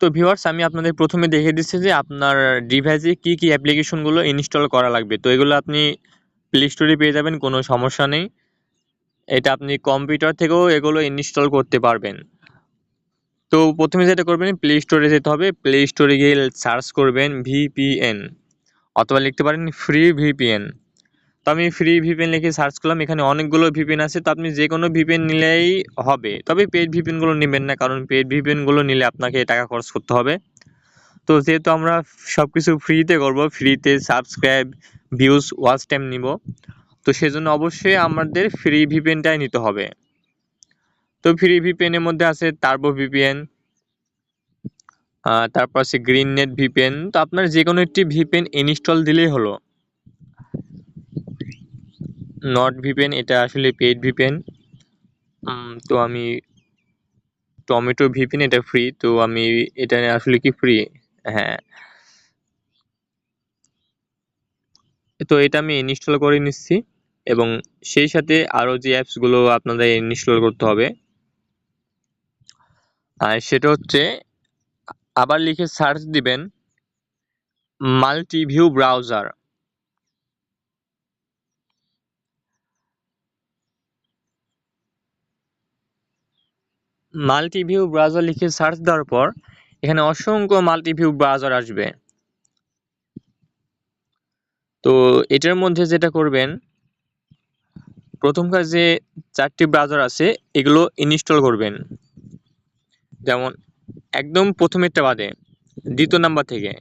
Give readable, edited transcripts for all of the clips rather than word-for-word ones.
তো ভিউয়ার্স, আমি আপনাদের প্রথমে দেখিয়ে দিচ্ছি যে আপনার ডিভাইসে কি কি অ্যাপ্লিকেশনগুলো ইনস্টল করা লাগবে। তো এগুলো আপনি প্লে স্টোরে পেয়ে যাবেন, কোনো সমস্যা নেই। এটা আপনি কম্পিউটার থেকেও এগুলো ইনস্টল করতে পারবেন। তো প্রথমে যেটা করবেন, প্লে স্টোরে যেতে হবে। প্লে স্টোরে গিয়ে সার্চ করবেন ভিপিএন, অথবা লিখতে পারেন ফ্রি ভিপিএন। তো আমি ফ্রি ভিপিএন লিখে সার্চ করলাম, এখানে অনেকগুলো ভিপিএন আছে। তো আপনি যে কোনো ভিপিএন নিলেই হবে, তবে পেড ভিপিএনগুলো নেবেন না, কারণ পেড ভিপিএনগুলো নিলে আপনাকে টাকা খরচ করতে হবে। তো যেহেতু আমরা সব কিছু ফ্রিতে করব, ফ্রিতে সাবস্ক্রাইব, ভিউজ, ওয়াচ টাইম নিব, তো সেজন্য অবশ্যই আমাদের ফ্রি ভিপিএনটাই নিতে হবে। তো ফ্রি ভিপিএনের মধ্যে আছে টার্বো ভিপিএন, তারপর আছে গ্রিন নেট ভিপিএন। তো আপনার যে কোনো একটি ভিপিএন ইনস্টল দিলেই হলো। নট ভিপিএন এটা আসলে পেইড ভিপিএন। তো আমি টমেটো ভিপিএন, এটা ফ্রি। তো আমি এটা আসলে কি ফ্রি? হ্যাঁ। তো এটা আমি ইনস্টল করে নিচ্ছি, এবং সেই সাথে আরও যে অ্যাপসগুলো আপনাদের ইনস্টল করতে হবে, সেটা হচ্ছে আবার লিখে সার্চ দিবেন মাল্টিভিউ ব্রাউজার। মাল্টিভিউ ব্রাউজার লিখে সার্চ দেওয়ার পর এখানে অসংখ্য মাল্টিভিউ ব্রাউজার আসবে। তো এটার মধ্যে যেটা করবেন, প্রথম কাজ যে 4টি ব্রাউজার আছে এগুলো ইনস্টল করবেন। যেমন একদম প্রথমেরটা বাদে দ্বিতীয় নাম্বার থেকে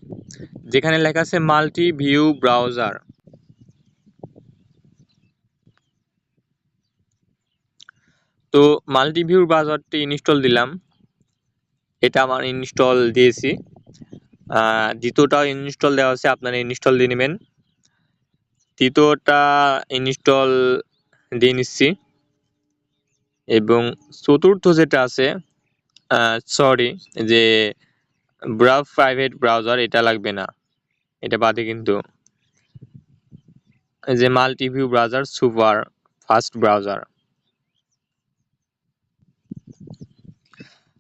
যেখানে লেখা আছে মাল্টিভিউ ব্রাউজার। তো মাল্টিভিউ ব্রাউজারটি ইনস্টল দিলাম, এটা আমার ইনস্টল দিয়েছি। দ্বিতীয়টাও ইনস্টল দেওয়া আছে, আপনারা ইনস্টল দিয়ে নেবেন। তৃতীয়টা ইনস্টল দিয়ে নিচ্ছি, এবং চতুর্থ যেটা আছে, সরি, যে ব্রাউজ প্রাইভেট ব্রাউজার, এটা লাগবে না, এটা বাদে। কিন্তু যে multiview browser super fast browser,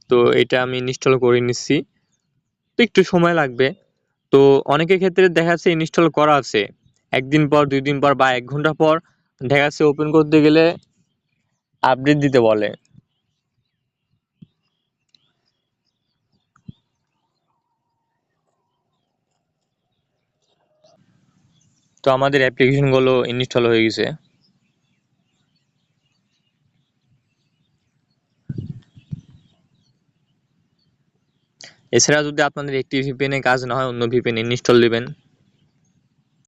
তো এটা আমি ইনস্টল করে নিচ্ছি। তো একটু সময় লাগবে। তো অনেকের ক্ষেত্রে দেখা যাচ্ছে ইনস্টল করা আছে, একদিন পর, 2 দিন পর, বা 1 ঘন্টা পর দেখা যাচ্ছে ওপেন করতে গেলে আপডেট দিতে বলে। তো আমাদের অ্যাপ্লিকেশনগুলো ইনস্টল হয়ে গেছে। এছাড়া যদি আপনাদের একটি ভিপিএনে কাজ না হয়, অন্য ভিপিএন ইনস্টল দিবেন।